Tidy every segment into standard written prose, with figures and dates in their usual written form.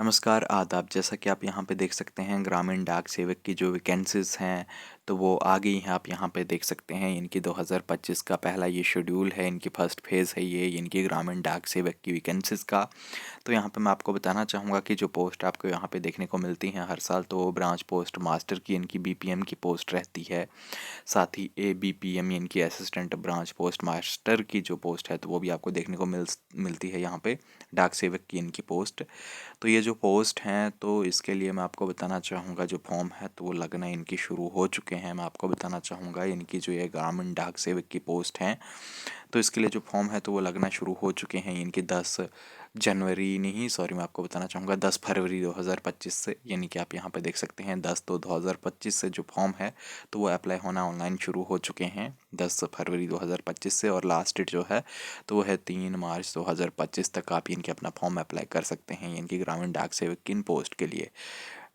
नमस्कार, आदाब। जैसा कि आप यहाँ पे देख सकते हैं, ग्रामीण डाक सेवक की जो वैकेंसीज़ हैं, तो वो आ गई हैं। आप यहाँ पे देख सकते हैं, इनकी 2025 का पहला ये शेड्यूल है, इनकी फर्स्ट फेज़ है ये, इनकी ग्रामीण डाक सेवक की वैकेंसीज़ का। तो यहाँ पे मैं आपको बताना चाहूँगा कि जो पोस्ट आपको यहाँ पे देखने को मिलती हैं हर साल, तो वो ब्रांच पोस्ट मास्टर की इनकी बीपीएम की पोस्ट रहती है। साथ ही एबीपीएम इनकी असिस्टेंट ब्रांच पोस्ट मास्टर की जो पोस्ट है, तो वो भी आपको देखने को मिलती है यहाँ पे, डाक सेवक की इनकी पोस्ट। तो ये जो पोस्ट हैं, तो इसके लिए मैं आपको बताना चाहूँगा, जो फॉर्म है तो वो लगना इनकी शुरू हो चुके हैं। मैं आपको बताना चाहूँगा, इनकी जो ये ग्रामीण डाक सेवक की पोस्ट हैं, तो इसके लिए जो फॉर्म है तो वो लगना शुरू हो चुके हैं। इनकी 10 जनवरी नहीं, सॉरी, मैं आपको बताना चाहूँगा 10 फरवरी 2025 से, यानी कि आप यहाँ पे देख सकते हैं 10/2/2025 से जो फॉर्म है तो वो अप्लाई होना ऑनलाइन शुरू हो चुके हैं 10 फरवरी 2025 से। और लास्ट डेट जो है तो वो है 3 मार्च 2025 तक आप इनके अपना फॉर्म अप्लाई कर सकते हैं, इनकी ग्रामीण डाक सेवक की इन पोस्ट के लिए।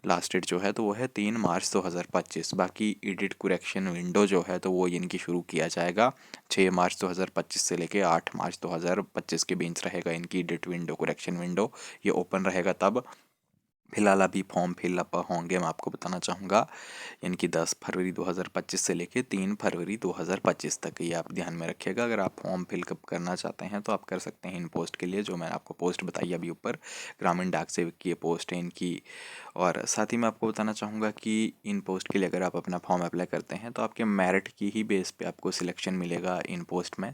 लास्ट डेट जो है तो वो है 3 मार्च 2025। बाकी एडिट करेक्शन विंडो जो है तो वो इनकी शुरू किया जाएगा 6 मार्च 2025 से लेके 8 मार्च 2025 के बीच रहेगा इनकी एडिट विंडो, करेक्शन विंडो ये ओपन रहेगा तब। फिलहाल अभी फॉर्म फिलअप होंगे, मैं आपको बताना चाहूँगा, इनकी 10 फरवरी 2025 से लेके 3 फरवरी 2025 तक। ये आप ध्यान में रखिएगा। अगर आप फॉर्म फिलअप करना चाहते हैं तो आप कर सकते हैं इन पोस्ट के लिए, जो मैंने आपको पोस्ट बताई अभी ऊपर, ग्रामीण डाक सेवक की ये पोस्ट है इनकी। और साथ ही मैं आपको बताना चाहूँगा कि इन पोस्ट के लिए अगर आप अपना फॉर्म अप्लाई करते हैं तो आपके मेरिट की ही बेस पे आपको सिलेक्शन मिलेगा इन पोस्ट में।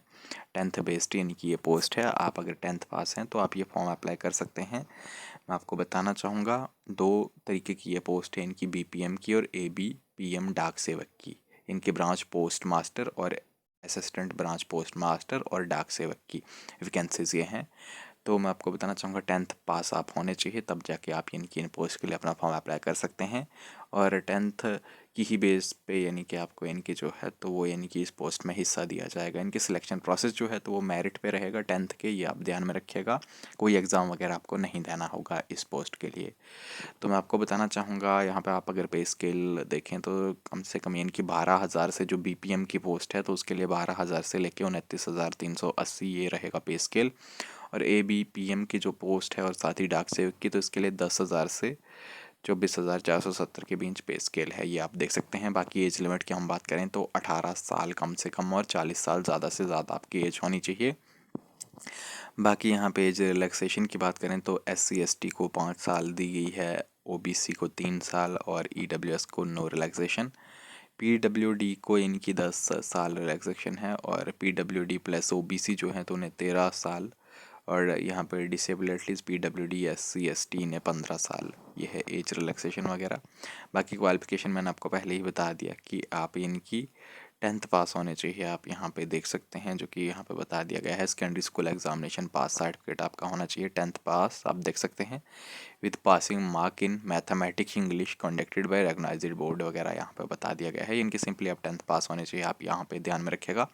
10th बेस्ड इनकी ये पोस्ट है। आप अगर 10th पास हैं तो आप ये फॉर्म अप्लाई कर सकते हैं। मैं आपको बताना चाहूँगा, 2 तरीके की ये पोस्ट है इनकी, बीपीएम की और एबीपीएम डाक सेवक की। इनके ब्रांच पोस्ट मास्टर और असिस्टेंट ब्रांच पोस्ट मास्टर और डाक सेवक की वैकेंसीज ये हैं। तो मैं आपको बताना चाहूँगा 10th पास आप होने चाहिए, तब जाके आप इनकी इन पोस्ट के लिए अपना फॉर्म अप्लाई कर सकते हैं। और 10th की ही बेस पे यानी कि आपको इनकी जो है तो वो यानी कि इस पोस्ट में हिस्सा दिया जाएगा। इनकी सिलेक्शन प्रोसेस जो है तो वो मेरिट पे रहेगा 10th के, ये आप ध्यान में रखिएगा। कोई एग्ज़ाम वगैरह आपको नहीं देना होगा इस पोस्ट के लिए। तो मैं आपको बताना चाहूँगा, यहाँ पे आप अगर पे स्केल देखें तो कम से कम इनकी 12,000 से, जो बीपीएम की पोस्ट है तो उसके लिए 12,000 से लेके 29,380 ये रहेगा पे स्केल। और एबीपीएम की जो पोस्ट है और साथ ही डाक सेवक की, तो इसके लिए 10,000 से 24,470 के बीच पे स्केल है, ये आप देख सकते हैं। बाकी एज लिमिट की हम बात करें तो 18 साल कम से कम और 40 साल ज़्यादा से ज़्यादा आपकी एज होनी चाहिए। बाकी यहाँ पे एज रिलैक्सेशन की बात करें तो SC/ST को 5 साल दी गई है, OBC को 3 साल और EWS को नो रिलैक्सेशन। PWD को इनकी 10 साल रिलैक्सेशन है और PWD प्लस OBC जो है तो उन्हें 13 साल। और यहाँ पर डिसेबल एटलीस्ट PWD SC/ST ने 15 साल। ये है एज रिलैक्सेशन वगैरह। बाकी क्वालिफिकेशन मैंने आपको पहले ही बता दिया कि आप इनकी 10th पास होने चाहिए। आप यहाँ पे देख सकते हैं, जो कि यहाँ पे बता दिया गया है, secondary school examination pass certificate आपका होना चाहिए 10th पास, आप देख सकते हैं, with passing mark in mathematics English conducted by recognised board वगैरह यहाँ पे बता दिया गया है। इनकी सिंपली आप 10th पास होने चाहिए, आप यहाँ पे ध्यान में रखिएगा।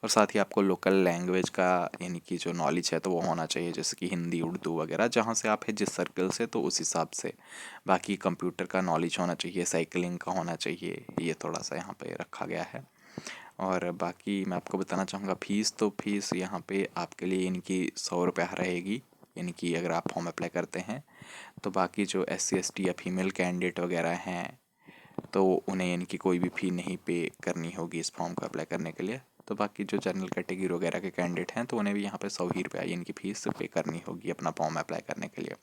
और साथ ही आपको लोकल लैंग्वेज का यानी कि जो नॉलेज है तो वो होना चाहिए, जैसे कि हिंदी, उर्दू वगैरह, जहाँ से आप हैं जिस सर्कल से, तो उस हिसाब से। बाकी कंप्यूटर का नॉलेज होना चाहिए, साइकिलिंग का होना चाहिए, ये थोड़ा सा यहाँ पे रखा गया है। और बाकी मैं आपको बताना चाहूँगा फ़ीस, तो फीस यहाँ पे आपके लिए इनकी 100 रुपया रहेगी, यानी कि अगर आप फॉर्म अप्लाई करते हैं तो। बाकी जो SC/ST या फीमेल कैंडिडेट वगैरह हैं तो उन्हें इनकी कोई भी फ़ी नहीं पे करनी होगी इस फॉर्म को अप्लाई करने के लिए। तो बाकी जो जनरल कैटेगरी वगैरह के कैंडिडेट हैं तो उन्हें भी यहाँ पे 100 ही रुपया इनकी फ़ीस पे करनी होगी अपना फॉर्म अप्लाई करने के लिए।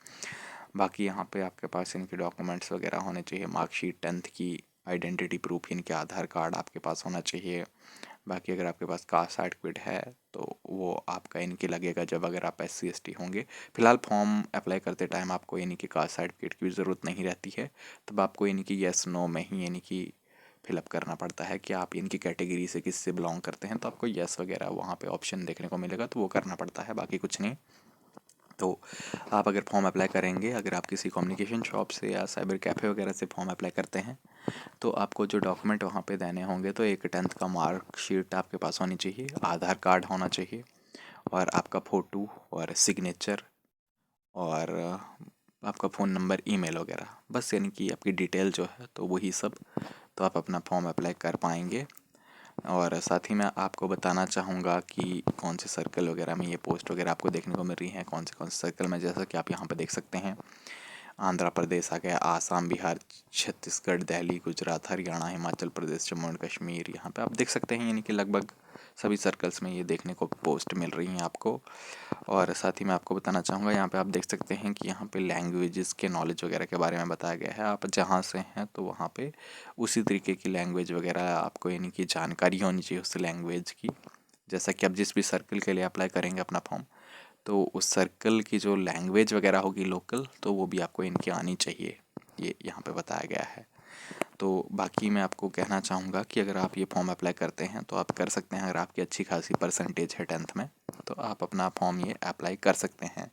बाकी यहाँ पे आपके पास इनके डॉक्यूमेंट्स वगैरह होने चाहिए, मार्कशीट 10th की, आइडेंटिटी प्रूफ, इनके आधार कार्ड आपके पास होना चाहिए। बाकी अगर आपके पास कास्ट सर्टिफिकेट है तो वो आपका इनके लगेगा जब अगर आप SC/ST होंगे। फिलहाल फॉर्म अप्लाई करते टाइम आपको यानी कि कास्ट सर्टिफिकेट की भी ज़रूरत नहीं रहती है, तब आपको यानी कि येस नो में ही यानी कि फिलअप करना पड़ता है कि आप इनकी कैटेगरी से किससे बिलोंग करते हैं, तो आपको येस वगैरह वहाँ पे ऑप्शन देखने को मिलेगा, तो वो करना पड़ता है, बाकी कुछ नहीं। तो आप अगर फॉर्म अप्लाई करेंगे, अगर आप किसी कम्युनिकेशन शॉप से या साइबर कैफ़े वगैरह से फॉर्म अप्लाई करते हैं, तो आपको जो डॉक्यूमेंट वहाँ पे देने होंगे, तो एक 10th का मार्कशीट आपके पास होनी चाहिए, आधार कार्ड होना चाहिए, और आपका फ़ोटो और सिग्नेचर, और आपका फ़ोन नंबर, ईमेल वगैरह, बस यानी कि आपकी डिटेल जो है तो वही सब। तो आप अपना फॉर्म अप्लाई कर पाएंगे। और साथ ही मैं आपको बताना चाहूँगा कि कौन से सर्कल वगैरह में ये पोस्ट वगैरह आपको देखने को मिल रही हैं, कौन से सर्कल में, जैसा कि आप यहाँ पे देख सकते हैं, आंध्र प्रदेश आ गया, आसाम, बिहार, छत्तीसगढ़, दिल्ली, गुजरात, हरियाणा, हिमाचल प्रदेश, जम्मू एंड कश्मीर। यहाँ पे आप देख सकते हैं यानी कि लगभग सभी सर्कल्स में ये देखने को पोस्ट मिल रही हैं आपको। और साथ ही मैं आपको बताना चाहूँगा, यहाँ पे आप देख सकते हैं कि यहाँ पे लैंग्वेजेस के नॉलेज वगैरह के बारे में बताया गया है। आप जहाँ से हैं तो वहाँ पे उसी तरीके की लैंग्वेज वगैरह आपको यानी कि जानकारी होनी चाहिए उस लैंग्वेज की। जैसा कि आप जिस भी सर्कल के लिए अप्लाई करेंगे अपना फॉर्म, तो उस सर्कल की जो लैंग्वेज वगैरह होगी लोकल, तो वो भी आपको इनकी आनी चाहिए, ये यहाँ पे बताया गया है। तो बाकी मैं आपको कहना चाहूँगा कि अगर आप ये फॉर्म अप्लाई करते हैं तो आप कर सकते हैं। अगर आपकी अच्छी खासी परसेंटेज है 10th में, तो आप अपना फॉर्म ये अप्लाई कर सकते हैं।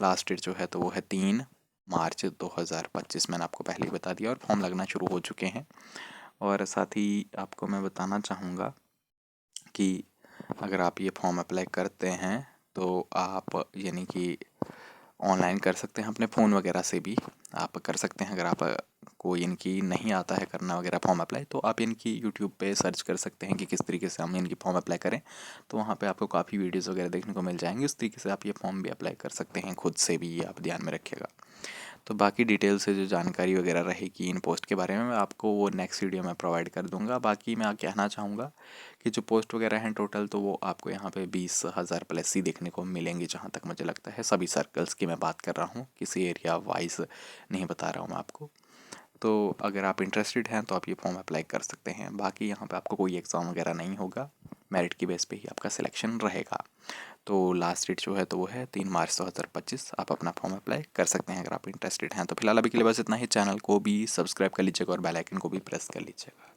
लास्ट डेट जो है तो वो है 3 मार्च 2025। मैंने आपको पहले ही बता दिया, और फॉर्म लगना शुरू हो चुके हैं। और साथ ही आपको मैं बताना चाहूँगा कि अगर आप ये फॉर्म अप्लाई करते हैं तो आप यानी कि ऑनलाइन कर सकते हैं, अपने फ़ोन वगैरह से भी आप कर सकते हैं। अगर आप को इनकी नहीं आता है करना वगैरह फॉर्म अप्लाई, तो आप इनकी यूट्यूब पे सर्च कर सकते हैं कि किस तरीके से हम इनकी फॉर्म अप्लाई करें। तो वहाँ पे आपको काफ़ी वीडियोस वगैरह देखने को मिल जाएंगे। उस तरीके से आप ये फॉर्म भी अप्लाई कर सकते हैं खुद से भी, ये आप ध्यान में रखिएगा। तो बाकी डिटेल से जो जानकारी वगैरह रहेगी इन पोस्ट के बारे में, मैं आपको वो नेक्स्ट वीडियो में प्रोवाइड कर दूंगा। बाकी मैं कहना चाहूँगा कि जो पोस्ट वगैरह हैं टोटल, तो वो आपको यहाँ पे 20,000 प्लस ही देखने को मिलेंगी, जहाँ तक मुझे लगता है। सभी सर्कल्स की मैं बात कर रहा हूँ, किसी एरिया वाइज नहीं बता रहा हूँ मैं आपको। तो अगर आप इंटरेस्टेड हैं तो आप ये फॉर्म अप्लाई कर सकते हैं। बाकी यहाँ पे आपको कोई एग्ज़ाम वगैरह नहीं होगा, मेरिट की बेस पे ही आपका सिलेक्शन रहेगा। तो लास्ट डेट जो है तो वो है 3 मार्च 2025। आप अपना फॉर्म अप्लाई कर सकते हैं अगर आप इंटरेस्टेड हैं। तो फिलहाल अभी के लिए बस इतना ही। चैनल को भी सब्सक्राइब कर लीजिएगा और बेल आइकन को भी प्रेस कर लीजिएगा।